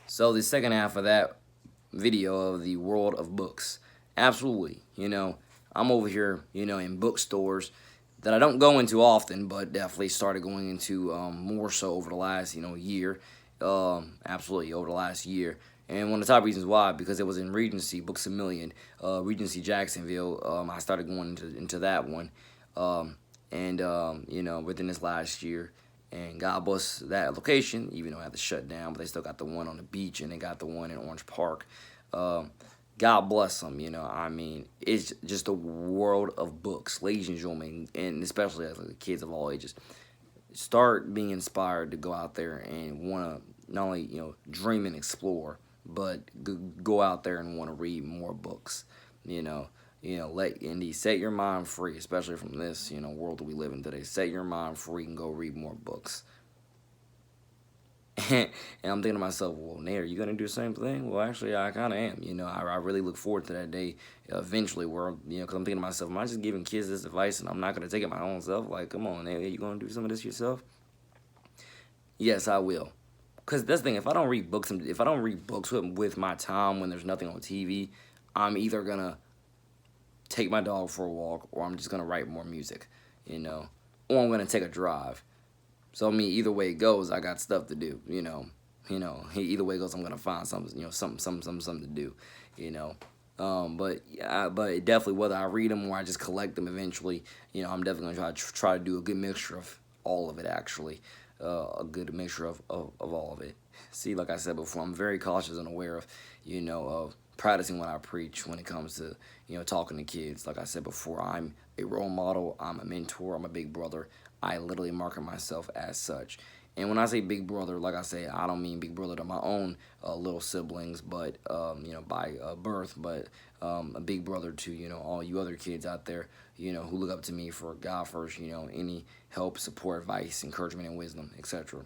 So the second half of that video of the world of books, absolutely. I'm over here, in bookstores that I don't go into often, but definitely started going into more so over the last, year. Absolutely over the last year. And one of the top reasons why, because it was in Regency, Books a Million, Regency Jacksonville. I started going into that one, and within this last year. And God bless that location, even though I had to shut down, but they still got the one on the beach and they got the one in Orange Park. Um, God bless them, I mean, it's just a world of books, ladies and gentlemen, and especially as like, kids of all ages. Start being inspired to go out there and want to not only, dream and explore, but go out there and want to read more books, you know. Let Indy set your mind free, especially from this, world that we live in today. Set your mind free and go read more books. And I'm thinking to myself, well, Nate, are you gonna do the same thing? Well, actually, I kind of am. I really look forward to that day eventually, where because I'm thinking to myself, am I just giving kids this advice and I'm not gonna take it my own self? Like, come on, Nate, you gonna do some of this yourself? Yes, I will. Cause that's the thing. If I don't read books with my time when there's nothing on TV, I'm either gonna take my dog for a walk, or I'm just gonna write more music, or I'm gonna take a drive. So I mean, either way it goes, I got stuff to do. Either way it goes, I'm gonna find something, something to do, you know. But yeah, but definitely whether I read them or I just collect them eventually, I'm definitely gonna try to do a good mixture of all of it actually, a good mixture of all of it. See, like I said before, I'm very cautious and aware of, of practicing what I preach when it comes to, talking to kids. Like I said before, I'm a role model, I'm a mentor, I'm a big brother. I literally market myself as such. And when I say big brother, like I say, I don't mean big brother to my own little siblings, but by birth, but a big brother to all you other kids out there, who look up to me for God first, any help, support, advice, encouragement, and wisdom, etc.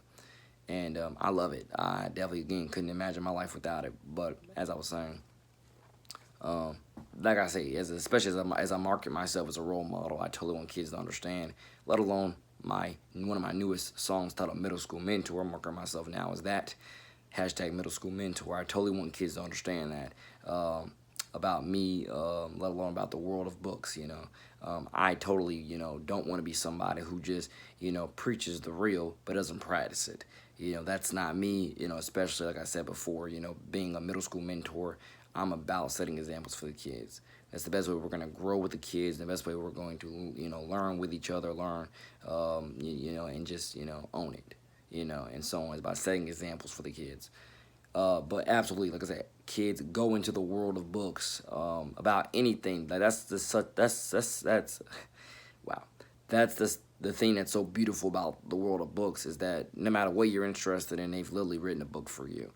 And I love it. I definitely again couldn't imagine my life without it. But as I was saying, um, like I say, especially as I market myself as a role model, I totally want kids to understand. Let alone one of my newest songs titled "Middle School Mentor." I'm marketing myself now as that hashtag Middle School Mentor. I totally want kids to understand that about me, let alone about the world of books. I totally don't want to be somebody who just preaches the real but doesn't practice it. That's not me. Especially like I said before. Being a middle school mentor, I'm about setting examples for the kids. That's the best way we're going to grow with the kids. The best way we're going to, learn with each other, learn, and just, own it, and so on. It's about setting examples for the kids. But absolutely, like I said, kids go into the world of books about anything. Like that's wow. That's the thing that's so beautiful about the world of books is that no matter what you're interested in, they've literally written a book for you.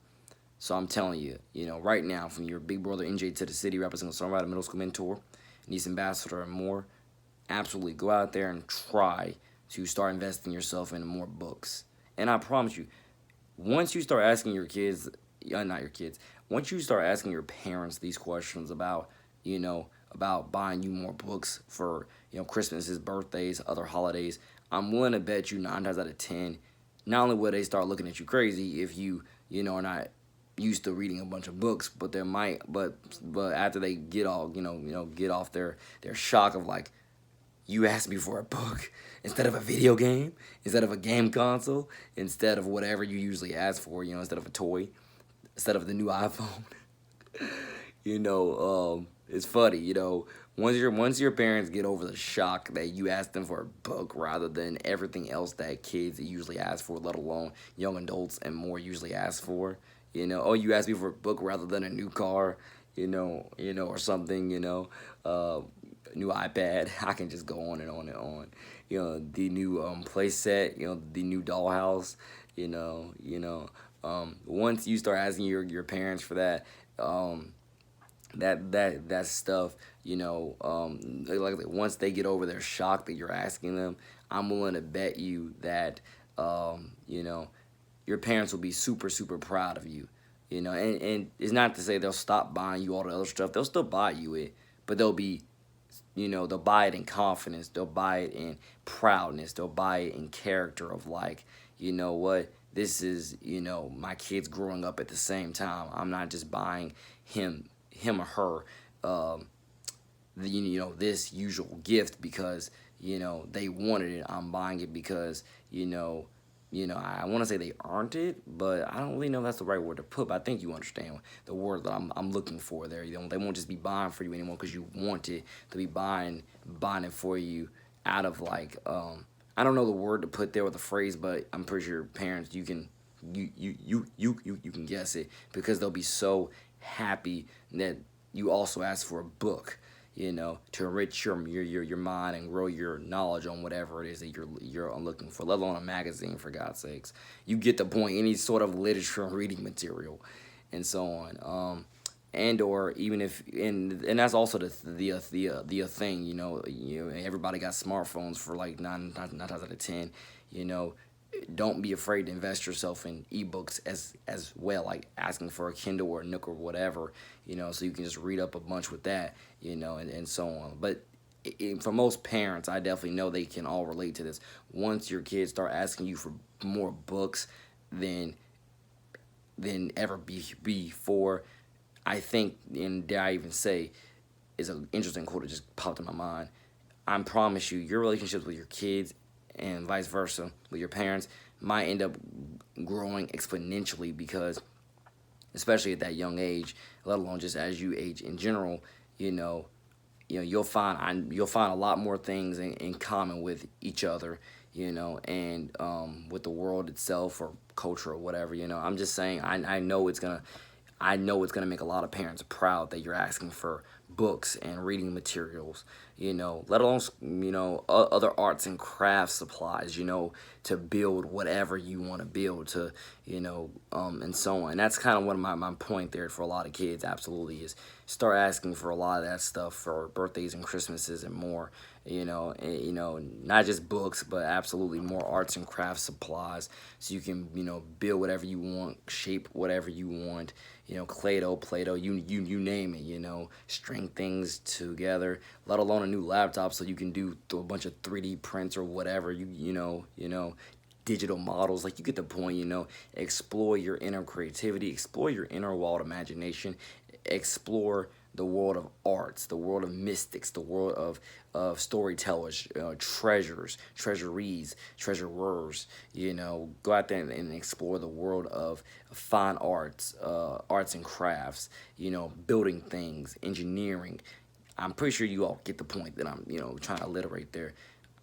So I'm telling you, right now, from your big brother NJ2THECITY, representing songwriter, middle school mentor, niece ambassador, and more, absolutely go out there and try to start investing yourself into more books. And I promise you, once you start asking your kids, not your kids, once you start asking your parents these questions about, about buying you more books for, Christmases, birthdays, other holidays, I'm willing to bet you 9 times out of 10, not only will they start looking at you crazy if you, are not used to reading a bunch of books, but but after they get all get off their shock of like, you asked me for a book instead of a video game, instead of a game console, instead of whatever you usually ask for, instead of a toy, instead of the new iPhone. It's funny, once your parents get over the shock that you asked them for a book rather than everything else that kids usually ask for, let alone young adults and more usually ask for, oh, you asked me for a book rather than a new car, or something, new iPad. I can just go on and on and on. The new play set, the new dollhouse, once you start asking your parents for that, that stuff, like once they get over their shock that you're asking them, I'm willing to bet you that, your parents will be super, super proud of you. And it's not to say they'll stop buying you all the other stuff. They'll still buy you it, but they'll buy it in confidence. They'll buy it in proudness. They'll buy it in character of like, what, this is, my kids growing up at the same time. I'm not just buying him or her, this usual gift because, they wanted it. I'm buying it because, I want to say they earned it, but I don't really know if that's the right word to put. But I think you understand the word that I'm looking for there. They won't just be buying for you anymore because you want it. They'll be buying it for you out of like, I don't know the word to put there with the phrase, but I'm pretty sure parents, you can you can guess it, because they'll be so happy that you also ask for a book, to enrich your mind and grow your knowledge on whatever it is that you're looking for, let alone a magazine, for God's sakes. You get the point. Any sort of literature and reading material, and so on. And or even if and that's also the thing. Everybody got smartphones for like nine times out of 10. Don't be afraid to invest yourself in ebooks as well, like asking for a Kindle or a Nook or whatever, so you can just read up a bunch with that, and so on. But for most parents, I definitely know they can all relate to this. Once your kids start asking you for more books than ever before, I think, and dare I even say, is an interesting quote that just popped in my mind. I promise you, your relationships with your kids and vice versa with your parents might end up growing exponentially, because especially at that young age, let alone just as you age in general, you'll find a lot more things in common with each other, and with the world itself or culture or whatever. I'm just saying, I know it's gonna make a lot of parents proud that you're asking for books and reading materials, let alone, other arts and crafts supplies, to build whatever you want to build, to, and so on. And that's kind of what my point there for a lot of kids, absolutely, is start asking for a lot of that stuff for birthdays and Christmases and more, not just books, but absolutely more arts and crafts supplies, so you can, build whatever you want, shape whatever you want, Play-Doh, you name it, string things together, let alone a new laptop so you can do a bunch of 3D prints or whatever, digital models. Like, you get the point, explore your inner creativity, explore your inner wild imagination, explore the world of arts, the world of mystics, the world of storytellers, treasurees, treasurers. Go out there and explore the world of fine arts, arts and crafts. Building things, engineering. I'm pretty sure you all get the point that I'm, trying to alliterate there.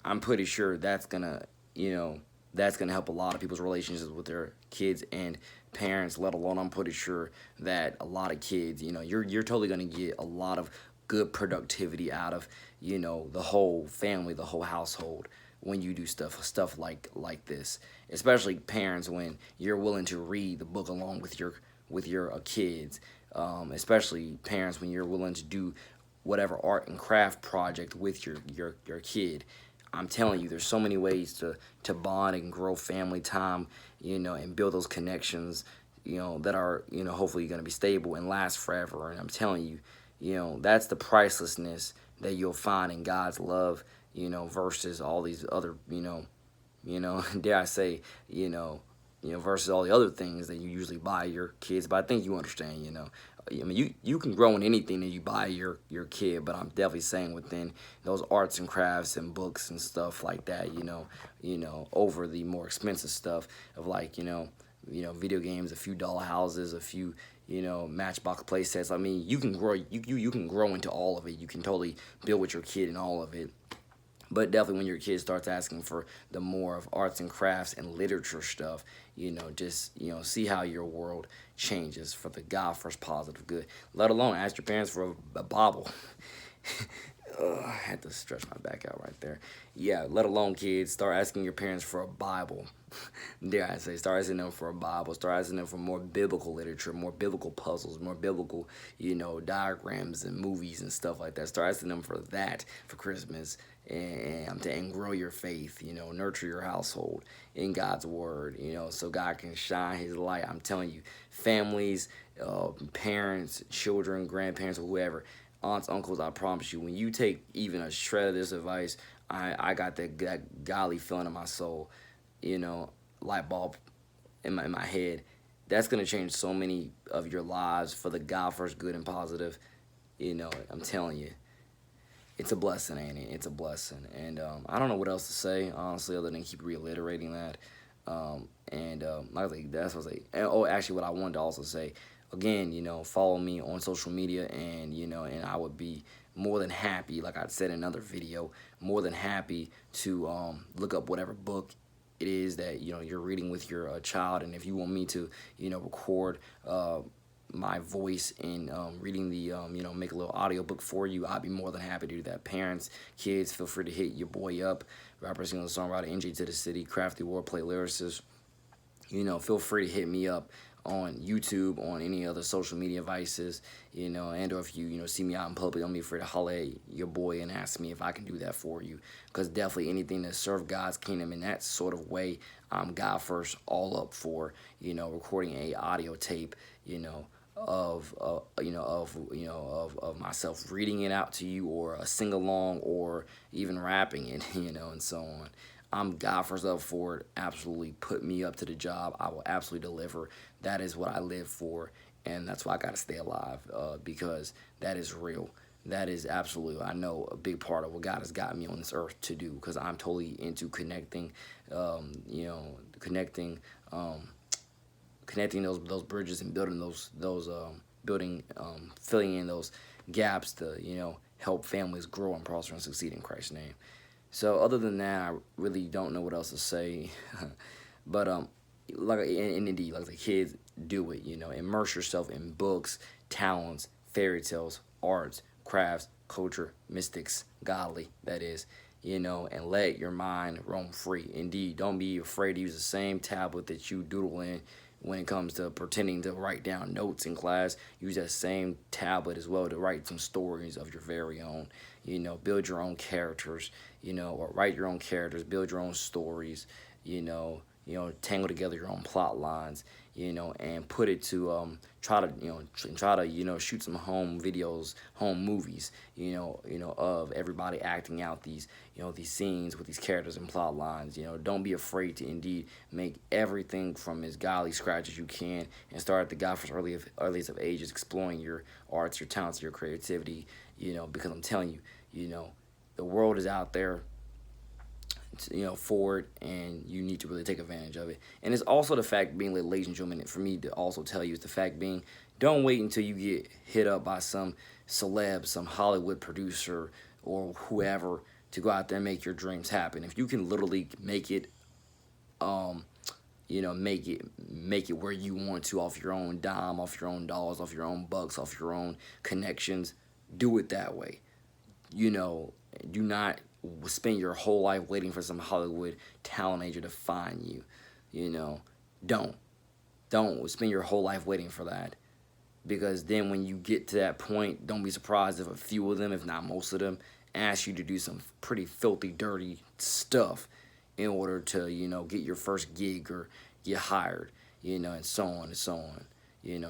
I'm pretty sure that's gonna help a lot of people's relationships with their kids and parents, let alone, I'm pretty sure that a lot of kids, you're totally gonna get a lot of good productivity out of, the whole family, the whole household, when you do stuff like this. Especially parents, when you're willing to read the book along with your kids. Especially parents, when you're willing to do whatever art and craft project with your kid. I'm telling you, there's so many ways to bond and grow family time, and build those connections, that are, hopefully going to be stable and last forever. And I'm telling you, that's the pricelessness that you'll find in God's love, versus all these other, dare I say, versus all the other things that you usually buy your kids. But I think you understand, I mean, you can grow in anything that you buy your kid, but I'm definitely saying within those arts and crafts and books and stuff like that, over the more expensive stuff of, like, video games, a few doll houses, a few, Matchbox play sets. I mean, you can grow you can grow into all of it. You can totally build with your kid in all of it. But definitely when your kid starts asking for the more of arts and crafts and literature stuff, just, see how your world changes for the God first positive good. Let alone ask your parents for a Bible. I had to stretch my back out right there. Yeah, let alone, kids, start asking your parents for a Bible. Dare I say, start asking them for a Bible. Start asking them for more biblical literature, more biblical puzzles, more biblical, diagrams and movies and stuff like that. Start asking them for that for Christmas. And grow your faith, nurture your household in God's word, so God can shine his light. I'm telling you, families, parents, children, grandparents, or whoever, aunts, uncles, I promise you, when you take even a shred of this advice, I got that godly feeling in my soul, light bulb in my head, that's gonna change so many of your lives for the God first, good and positive. I'm telling you, it's a blessing, ain't it? It's a blessing, and I don't know what else to say honestly, other than keep reiterating that. Like I was like, that's what I was like. Oh, actually, what I wanted to also say again, follow me on social media, and I would be more than happy, like I said in another video, more than happy to look up whatever book it is that you're reading with your child, and if you want me to record my voice in reading the make a little audiobook for you, I'd be more than happy to do that. Parents, kids, feel free to hit your boy up, rapper, singer, songwriter, NJ2THECITY, crafty wordplay lyricist. Feel free to hit me up on YouTube, on any other social media devices, and or if you see me out in public, don't be afraid to holler at your boy and ask me if I can do that for you. Because definitely anything to serve God's kingdom in that sort of way, I'm God first all up for, recording a audio tape, of myself reading it out to you, or a sing along, or even rapping it, and so on. I'm God first up for it. Absolutely put me up to the job. I will absolutely deliver. That is what I live for, and that's why I gotta stay alive, because that is real. That is absolutely, I know, a big part of what God has got me on this earth to do, because I'm totally into connecting, connecting those bridges and building filling in those gaps to help families grow and prosper and succeed in Christ's name. So other than that, I really don't know what else to say. But and indeed, like the kids, do it. Immerse yourself in books, talents, fairy tales, arts, crafts, culture, mystics, godly. That is. And let your mind roam free. Indeed, don't be afraid to use the same tablet that you doodle in when it comes to pretending to write down notes in class. Use that same tablet as well to write some stories of your very own. Build your own characters, or write your own characters, build your own stories, tangle together your own plot lines, and put it to try to shoot some home videos, home movies, of everybody acting out these these scenes with these characters and plot lines. Don't be afraid to indeed make everything from as godly scratch as you can, and start at the God first earliest of ages, exploring your arts, your talents, your creativity. Because I'm telling you, the world is out there for it, and you need to really take advantage of it. And it's also the fact being, ladies and gentlemen, for me to also tell you, is the fact being, don't wait until you get hit up by some celeb, some Hollywood producer, or whoever to go out there and make your dreams happen. If you can literally make it, make it where you want to, off your own dime, off your own dollars, off your own bucks, off your own connections, do it that way. Do not spend your whole life waiting for some Hollywood talent agent to find you. Don't spend your whole life waiting for that, because then when you get to that point, don't be surprised if a few of them, if not most of them, ask you to do some pretty filthy, dirty stuff in order to get your first gig or get hired, and so on and so on.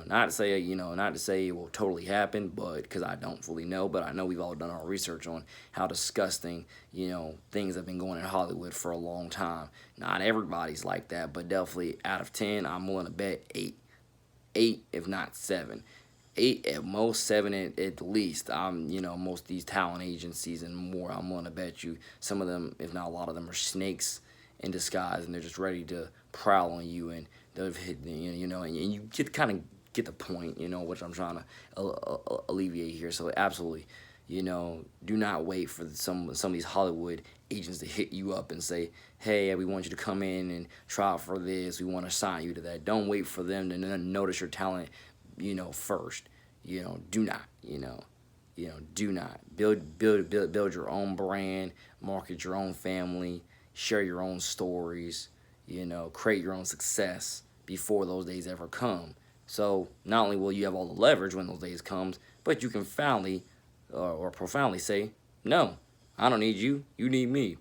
Not to say it will totally happen, but because I don't fully know, but I know we've all done our research on how disgusting, things have been going in Hollywood for a long time. Not everybody's like that, but definitely out of 10, I'm willing to bet 8. 8, if not 7. 8 at most, 7 at least. Most of these talent agencies and more, I'm willing to bet you some of them, if not a lot of them, are snakes in disguise, and they're just ready to prowl on you, and they'll hit, and you get the point, which I'm trying to alleviate here. So absolutely, do not wait for some of these Hollywood agents to hit you up and say, hey, we want you to come in and try out for this, we want to sign you to that. Don't wait for them to notice your talent, first. Do not, do not. Build your own brand, market your own family, share your own stories, create your own success before those days ever come. So not only will you have all the leverage when those days comes, but you can finally or profoundly say, no, I don't need you, you need me,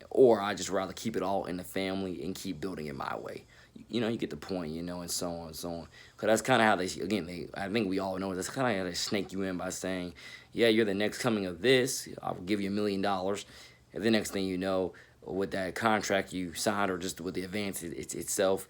or I just rather keep it all in the family and keep building it my way. You get the point, and so on and so on. Because that's kind of how I think we all know, that's kind of how they snake you in by saying, yeah, you're the next coming of this, I'll give you $1 million. And the next thing you know, with that contract you signed, or just with the advance itself,